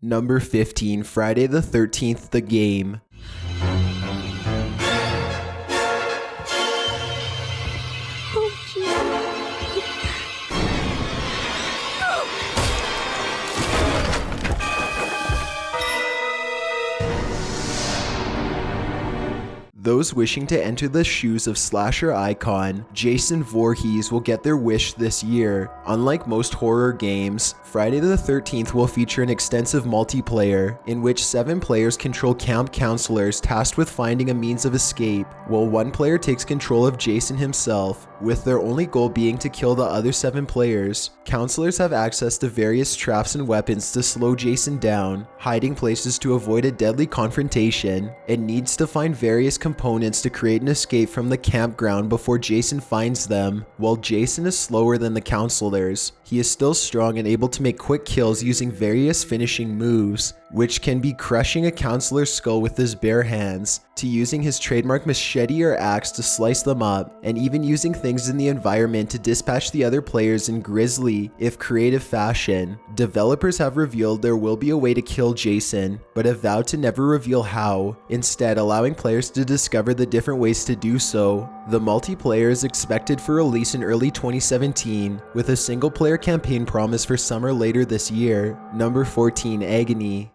Number 15, Friday the 13th, the game. Those wishing to enter the shoes of slasher icon Jason Voorhees will get their wish this year. Unlike most horror games, Friday the 13th will feature an extensive multiplayer in which 7 players control camp counselors tasked with finding a means of escape, while 1 player takes control of Jason himself, with their only goal being to kill the other 7 players. Counselors have access to various traps and weapons to slow Jason down, hiding places to avoid a deadly confrontation, and needs to find various components to create an escape from the campground before Jason finds them. While Jason is slower than the counselors, he is still strong and able to make quick kills using various finishing moves, which can be crushing a counselor's skull with his bare hands, to using his trademark machete or axe to slice them up, and even using things in the environment to dispatch the other players in grisly, if creative fashion. Developers have revealed there will be a way to kill Jason, but have vowed to never reveal how, instead allowing players to discover the different ways to do so. The multiplayer is expected for release in early 2017, with a single-player campaign promised for summer later this year. Number 14, Agony.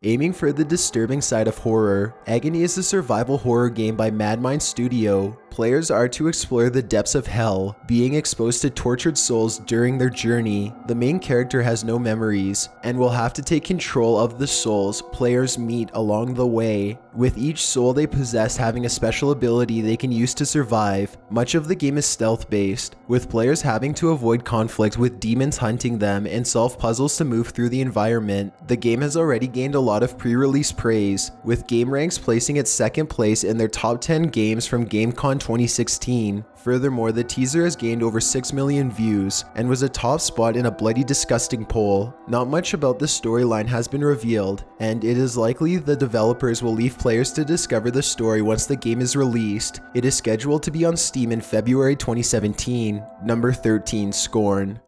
Aiming for the disturbing side of horror, Agony is a survival horror game by Madmind Studio. Players are to explore the depths of hell, being exposed to tortured souls during their journey. The main character has no memories, and will have to take control of the souls players meet along the way, with each soul they possess having a special ability they can use to survive. Much of the game is stealth-based, with players having to avoid conflict with demons hunting them and solve puzzles to move through the environment. The game has already gained a lot of pre-release praise, with GameRanks placing it 2nd place in their top 10 games from GameCon 2016. Furthermore, the teaser has gained over 6 million views and was a top spot in a Bloody Disgusting poll. Not much about the storyline has been revealed, and it is likely the developers will leave players to discover the story once the game is released. It is scheduled to be on Steam in February 2017. Number 13, Scorn.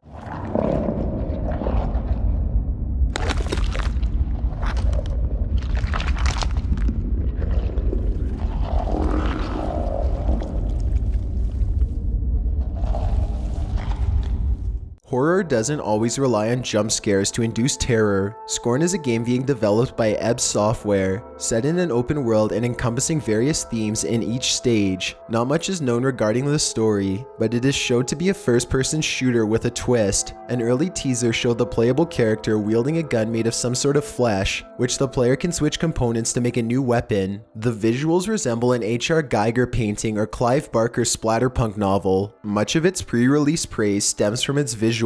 Horror doesn't always rely on jump scares to induce terror. Scorn is a game being developed by P.A.M.E.L.A software, set in an open world and encompassing various themes in each stage. Not much is known regarding the story, but it is shown to be a first-person shooter with a twist. An early teaser showed the playable character wielding a gun made of some sort of flesh, which the player can switch components to make a new weapon. The visuals resemble an H.R. Giger painting or Clive Barker splatterpunk novel. Much of its pre-release praise stems from its visuals,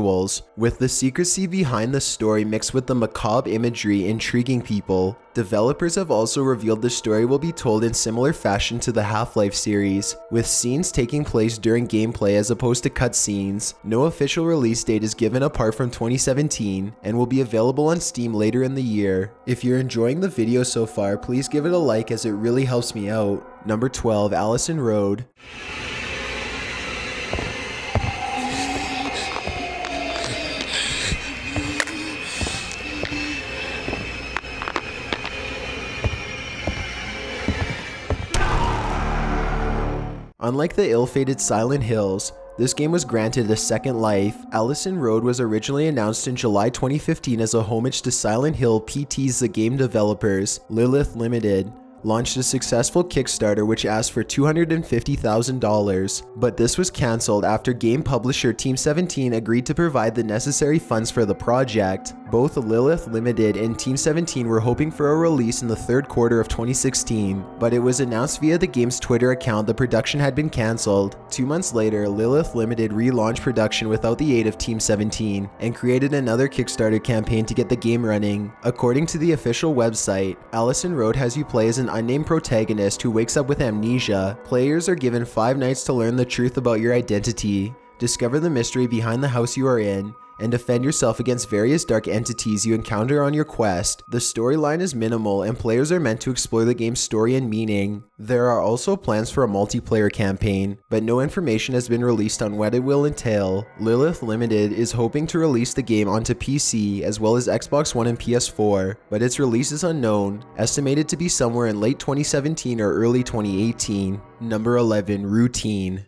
with the secrecy behind the story mixed with the macabre imagery intriguing people. Developers have also revealed the story will be told in similar fashion to the Half-Life series, with scenes taking place during gameplay as opposed to cutscenes. No official release date is given apart from 2017, and will be available on Steam later in the year. If you're enjoying the video so far, please give it a like as it really helps me out. Number 12, Allison Road. Unlike the ill-fated Silent Hills, this game was granted a second life. Allison Road was originally announced in July 2015 as a homage to Silent Hill. PT's The Game developers, Lilith Limited, launched a successful Kickstarter which asked for $250,000, but this was cancelled after game publisher Team 17 agreed to provide the necessary funds for the project. Both Lilith Limited and Team 17 were hoping for a release in the 3rd quarter of 2016, but it was announced via the game's Twitter account the production had been cancelled. 2 months later, Lilith Limited relaunched production without the aid of Team 17 and created another Kickstarter campaign to get the game running. According to the official website, Allison Road has you play as an unnamed protagonist who wakes up with amnesia. Players are given 5 nights to learn the truth about your identity, discover the mystery behind the house you are in, and defend yourself against various dark entities you encounter on your quest. The storyline is minimal and players are meant to explore the game's story and meaning. There are also plans for a multiplayer campaign, but no information has been released on what it will entail. Lilith Limited is hoping to release the game onto PC as well as Xbox One and PS4, but its release is unknown, estimated to be somewhere in late 2017 or early 2018. Number 11, Routine.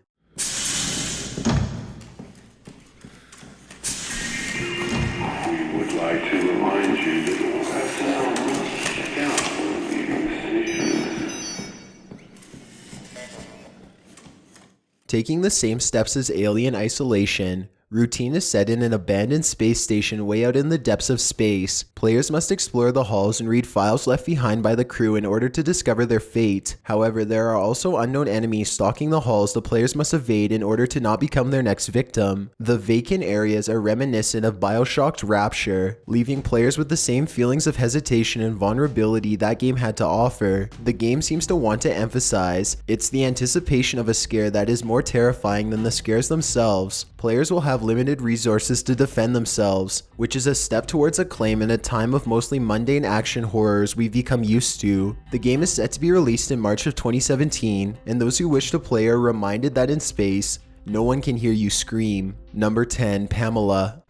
Taking the same steps as Alien Isolation, Routine is set in an abandoned space station way out in the depths of space. Players must explore the halls and read files left behind by the crew in order to discover their fate. However, there are also unknown enemies stalking the halls the players must evade in order to not become their next victim. The vacant areas are reminiscent of Bioshock's Rapture, leaving players with the same feelings of hesitation and vulnerability that game had to offer. The game seems to want to emphasize it's the anticipation of a scare that is more terrifying than the scares themselves. Players will have limited resources to defend themselves, which is a step towards acclaim in a time of mostly mundane action horrors we've become used to. The game is set to be released in March of 2017, and those who wish to play are reminded that in space, no one can hear you scream. Number 10, Pamela.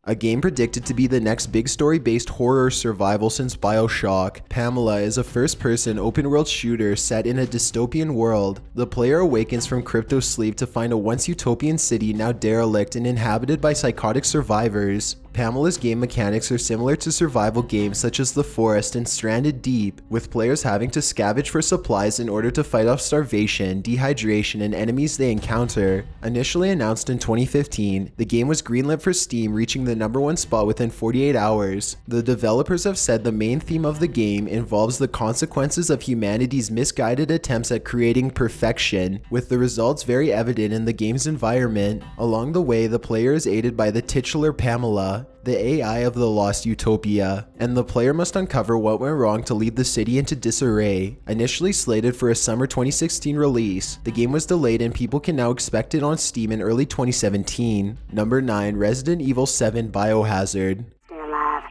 A game predicted to be the next big story-based horror survival since Bioshock, Pamela is a first-person open-world shooter set in a dystopian world. The player awakens from crypto sleep to find a once utopian city now derelict and inhabited by psychotic survivors. Pamela's game mechanics are similar to survival games such as The Forest and Stranded Deep, with players having to scavenge for supplies in order to fight off starvation, dehydration, and enemies they encounter. Initially announced in 2015, the game was greenlit for Steam, reaching the #1 spot within 48 hours. The developers have said the main theme of the game involves the consequences of humanity's misguided attempts at creating perfection, with the results very evident in the game's environment. Along the way, the player is aided by the titular Pamela, the AI of the lost utopia, and the player must uncover what went wrong to lead the city into disarray. Initially slated for a summer 2016 release, the game was delayed and people can now expect it on Steam in early 2017. Number 9, Resident Evil 7 Biohazard. Stay alive.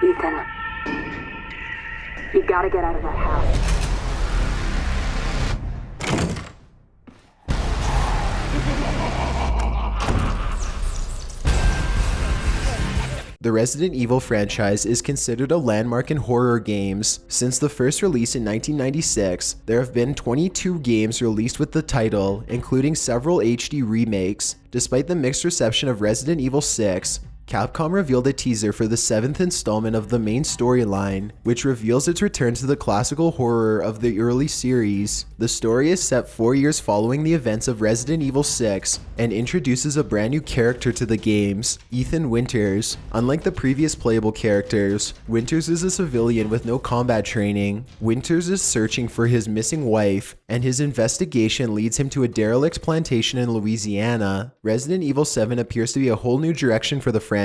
Ethan. You gotta get out of that house. The Resident Evil franchise is considered a landmark in horror games. Since the first release in 1996, there have been 22 games released with the title, including several HD remakes. Despite the mixed reception of Resident Evil 6, Capcom revealed a teaser for the 7th installment of the main storyline, which reveals its return to the classical horror of the early series. The story is set 4 years following the events of Resident Evil 6 and introduces a brand new character to the games, Ethan Winters. Unlike the previous playable characters, Winters is a civilian with no combat training. Winters is searching for his missing wife, and his investigation leads him to a derelict plantation in Louisiana. Resident Evil 7 appears to be a whole new direction for the franchise,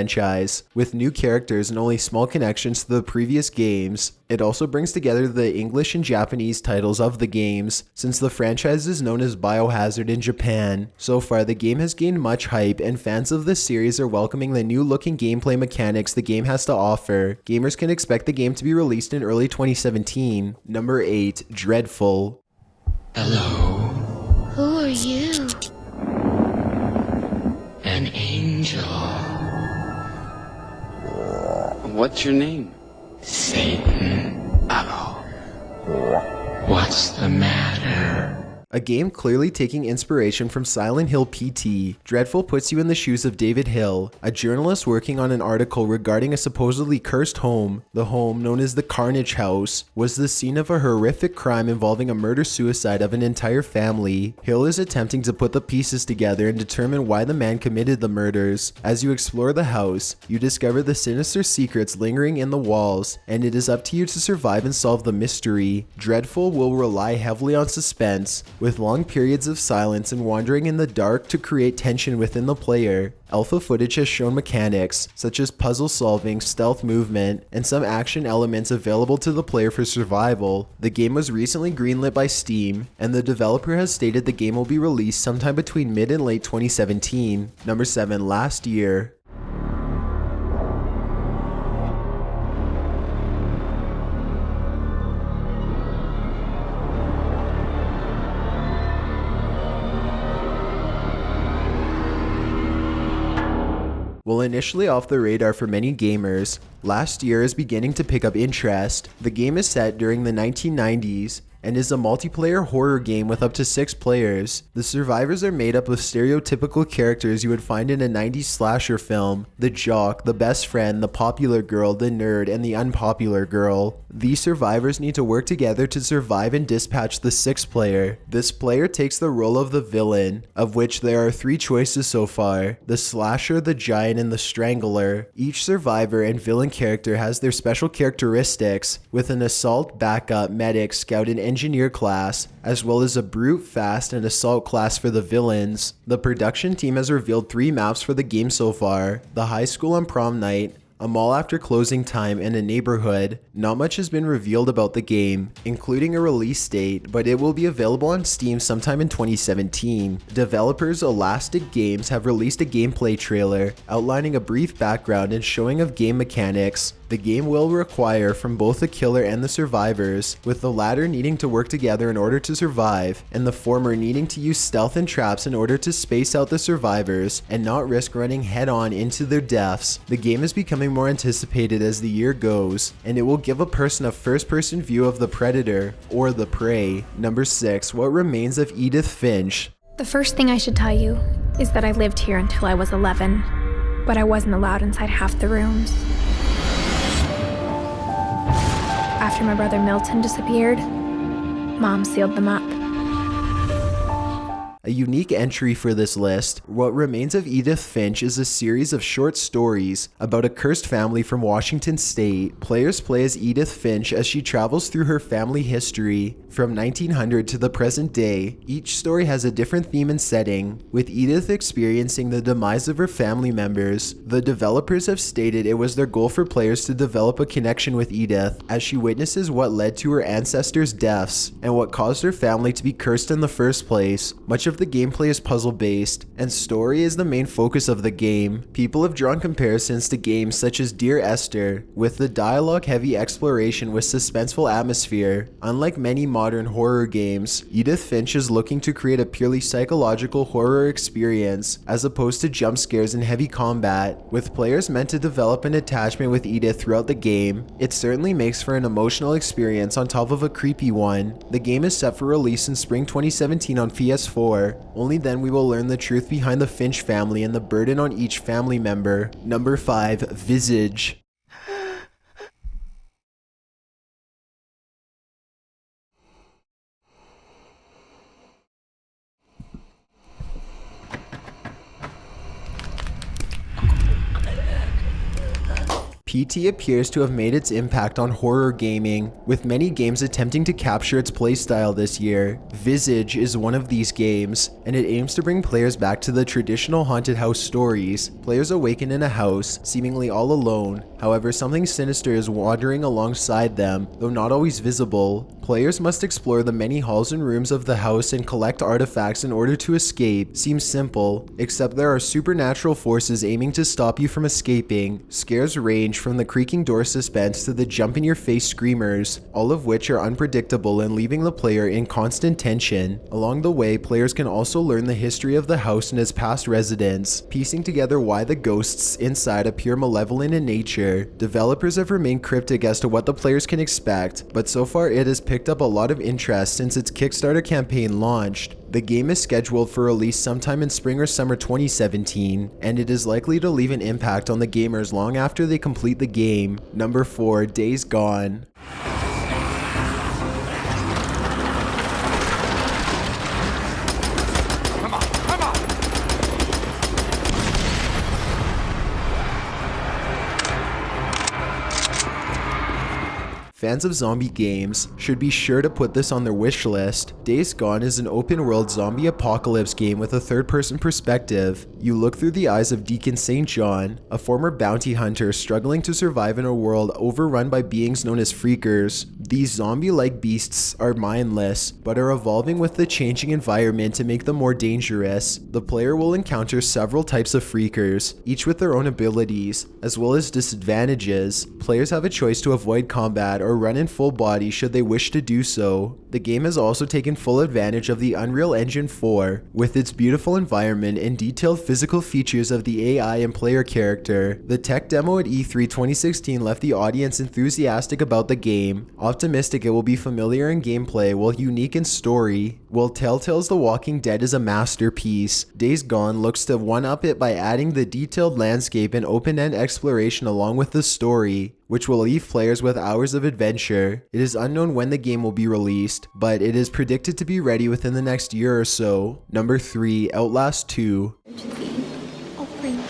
with new characters and only small connections to the previous games. It also brings together the English and Japanese titles of the games, since the franchise is known as Biohazard in Japan. So far, the game has gained much hype, and fans of the series are welcoming the new-looking gameplay mechanics the game has to offer. Gamers can expect the game to be released in early 2017. Number 8, Dreadful. Hello. Who are you? An angel. What's your name? Satan. Oh. What's the matter? A game clearly taking inspiration from Silent Hill PT, Dreadful puts you in the shoes of David Hill, a journalist working on an article regarding a supposedly cursed home. The home, known as the Carnage House, was the scene of a horrific crime involving a murder-suicide of an entire family. Hill is attempting to put the pieces together and determine why the man committed the murders. As you explore the house, you discover the sinister secrets lingering in the walls, and it is up to you to survive and solve the mystery. Dreadful will rely heavily on suspense, with long periods of silence and wandering in the dark to create tension within the player. Alpha footage has shown mechanics such as puzzle solving, stealth movement, and some action elements available to the player for survival. The game was recently greenlit by Steam, and the developer has stated the game will be released sometime between mid and late 2017. Number 7, Last Year. While initially off the radar for many gamers, Last Year is beginning to pick up interest. The game is set during the 1990s and is a multiplayer horror game with up to 6 players. The survivors are made up of stereotypical characters you would find in a 90s slasher film: the jock, the best friend, the popular girl, the nerd, and the unpopular girl. These survivors need to work together to survive and dispatch the 6th player. This player takes the role of the villain, of which there are 3 choices so far: the slasher, the giant, and the strangler. Each survivor and villain character has their special characteristics, with an assault, backup, medic, scout, and engineer class, as well as a brute, fast, and assault class for the villains. The production team has revealed 3 maps for the game so far: the high school on prom night, a mall after closing time, and a neighborhood. Not much has been revealed about the game, including a release date, but it will be available on Steam sometime in 2017. Developers Elastic Games have released a gameplay trailer outlining a brief background and showing of game mechanics. The game will require from both the killer and the survivors, with the latter needing to work together in order to survive, and the former needing to use stealth and traps in order to space out the survivors and not risk running head-on into their deaths. The game is becoming more anticipated as the year goes, and it will give a person a first-person view of the predator, or the prey. Number 6, What Remains of Edith Finch. The first thing I should tell you is that I lived here until I was 11, but I wasn't allowed inside half the rooms. After my brother Milton disappeared, Mom sealed them up. A unique entry for this list, What Remains of Edith Finch is a series of short stories about a cursed family from Washington State. Players play as Edith Finch as she travels through her family history from 1900 to the present day. Each story has a different theme and setting, with Edith experiencing the demise of her family members. The developers have stated it was their goal for players to develop a connection with Edith as she witnesses what led to her ancestors' deaths and what caused her family to be cursed in the first place. Much of the gameplay is puzzle-based, and story is the main focus of the game. People have drawn comparisons to games such as Dear Esther, with the dialogue-heavy exploration with suspenseful atmosphere. Unlike many modern horror games, Edith Finch is looking to create a purely psychological horror experience, as opposed to jump scares and heavy combat, with players meant to develop an attachment with Edith throughout the game. It certainly makes for an emotional experience on top of a creepy one. The game is set for release in spring 2017 on PS4. Only then we will learn the truth behind the Finch family and the burden on each family member. Number 5, Visage. PT appears to have made its impact on horror gaming, with many games attempting to capture its playstyle this year. Visage is one of these games, and it aims to bring players back to the traditional haunted house stories. Players awaken in a house, seemingly all alone. However, something sinister is wandering alongside them, though not always visible. Players must explore the many halls and rooms of the house and collect artifacts in order to escape. Seems simple, except there are supernatural forces aiming to stop you from escaping. Scares range from the creaking door suspense to the jump-in-your-face screamers, all of which are unpredictable and leaving the player in constant tension. Along the way, players can also learn the history of the house and its past residents, piecing together why the ghosts inside appear malevolent in nature. Developers have remained cryptic as to what the players can expect, but so far it has picked up a lot of interest since its Kickstarter campaign launched. The game is scheduled for release sometime in spring or summer 2017, and it is likely to leave an impact on the gamers long after they complete the game. Number 4, Days Gone. Fans of zombie games should be sure to put this on their wish list. Days Gone is an open-world zombie apocalypse game with a third-person perspective. You look through the eyes of Deacon St. John, a former bounty hunter struggling to survive in a world overrun by beings known as freakers. These zombie-like beasts are mindless, but are evolving with the changing environment to make them more dangerous. The player will encounter several types of freakers, each with their own abilities, as well as disadvantages. Players have a choice to avoid combat or run in full body should they wish to do so. The game has also taken full advantage of the Unreal Engine 4, with its beautiful environment and detailed physical features of the AI and player character. The tech demo at E3 2016 left the audience enthusiastic about the game, optimistic it will be familiar in gameplay while unique in story. While Telltale's The Walking Dead is a masterpiece, Days Gone looks to one-up it by adding the detailed landscape and open-end exploration along with the story, which will leave players with hours of adventure. It is unknown when the game will be released, but it is predicted to be ready within the next year or so. Number 3, Outlast 2. Oh, please.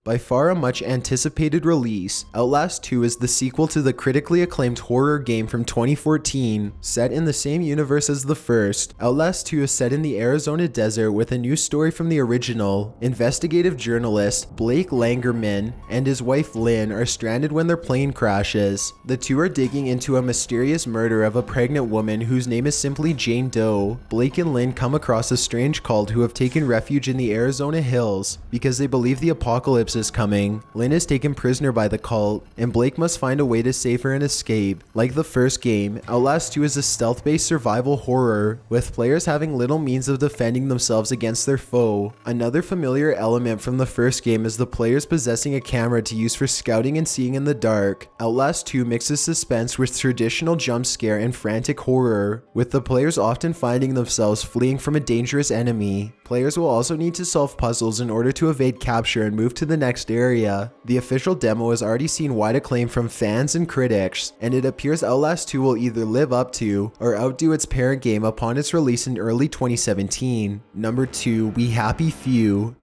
By far a much anticipated release, Outlast 2 is the sequel to the critically acclaimed horror game from 2014. Set in the same universe as the first, Outlast 2 is set in the Arizona desert with a new story from the original. Investigative journalist Blake Langerman and his wife Lynn are stranded when their plane crashes. The two are digging into a mysterious murder of a pregnant woman whose name is simply Jane Doe. Blake and Lynn come across a strange cult who have taken refuge in the Arizona hills because they believe the apocalypse is coming. Lynn is taken prisoner by the cult, and Blake must find a way to save her and escape. Like the first game, Outlast 2 is a stealth-based survival horror, with players having little means of defending themselves against their foe. Another familiar element from the first game is the players possessing a camera to use for scouting and seeing in the dark. Outlast 2 mixes suspense with traditional jump scare and frantic horror, with the players often finding themselves fleeing from a dangerous enemy. Players will also need to solve puzzles in order to evade capture and move to the next area. The official demo has already seen wide acclaim from fans and critics, and it appears Outlast 2 will either live up to or outdo its parent game upon its release in early 2017. Number 2, We Happy Few.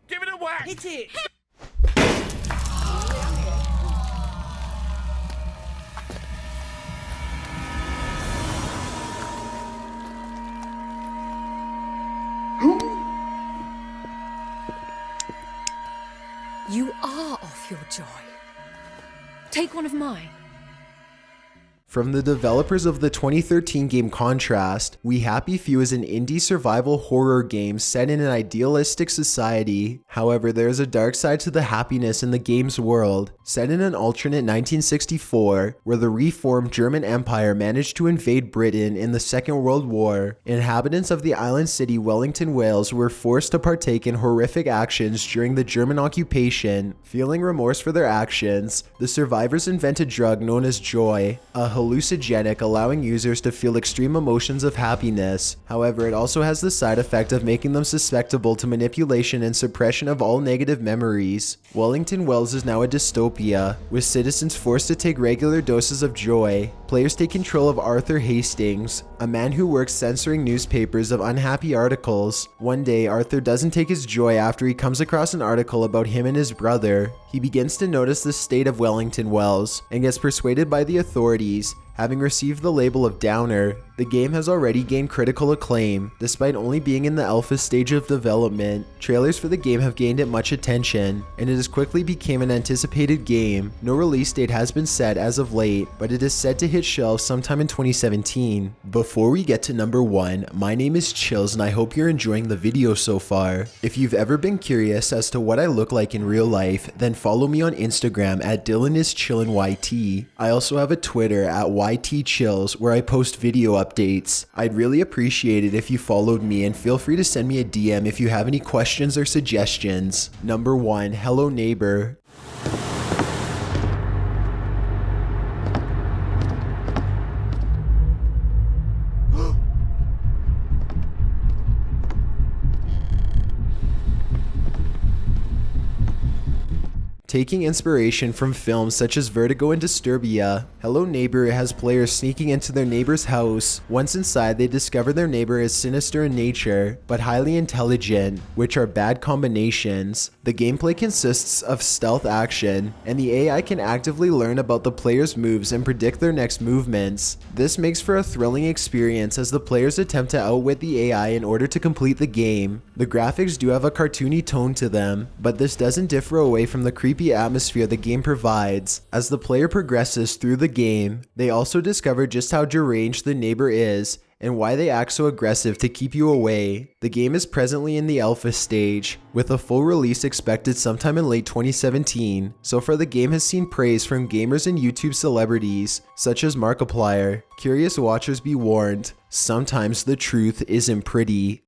Give it a whack! Hit it! You are off your joy. Take one of mine. From the developers of the 2013 game Contrast, We Happy Few is an indie survival horror game set in an idealistic society. However, there is a dark side to the happiness in the game's world. Set in an alternate 1964, where the reformed German Empire managed to invade Britain in the Second World War, inhabitants of the island city Wellington, Wales were forced to partake in horrific actions during the German occupation. Feeling remorse for their actions, the survivors invent a drug known as joy, a hallucinogenic allowing users to feel extreme emotions of happiness. However, it also has the side effect of making them susceptible to manipulation and suppression of all negative memories. Wellington Wells is now a dystopia, with citizens forced to take regular doses of joy. Players take control of Arthur Hastings, a man who works censoring newspapers of unhappy articles. One day, Arthur doesn't take his joy after he comes across an article about him and his brother. He begins to notice the state of Wellington Wells and gets persuaded by the authorities. Having received the label of Downer, the game has already gained critical acclaim, despite only being in the alpha stage of development. Trailers for the game have gained it much attention, and it has quickly become an anticipated game. No release date has been set as of late, but it is set to hit shelves sometime in 2017. Before we get to number 1, my name is Chills and I hope you're enjoying the video so far. If you've ever been curious as to what I look like in real life, then follow me on Instagram at DylanIsChillinYT. I also have a Twitter at YTChills where I post video updates. I'd really appreciate it if you followed me, and feel free to send me a DM if you have any questions or suggestions. Number 1, Hello Neighbor. Taking inspiration from films such as Vertigo and Disturbia, Hello Neighbor has players sneaking into their neighbor's house. Once inside, they discover their neighbor is sinister in nature, but highly intelligent, which are bad combinations. The gameplay consists of stealth action, and the AI can actively learn about the player's moves and predict their next movements. This makes for a thrilling experience as the players attempt to outwit the AI in order to complete the game. The graphics do have a cartoony tone to them, but this doesn't differ away from the creepy atmosphere the game provides. As the player progresses through the game, they also discover just how deranged the neighbor is and why they act so aggressive to keep you away. The game is presently in the alpha stage, with a full release expected sometime in late 2017. So far, the game has seen praise from gamers and YouTube celebrities, such as Markiplier. Curious watchers be warned, sometimes the truth isn't pretty.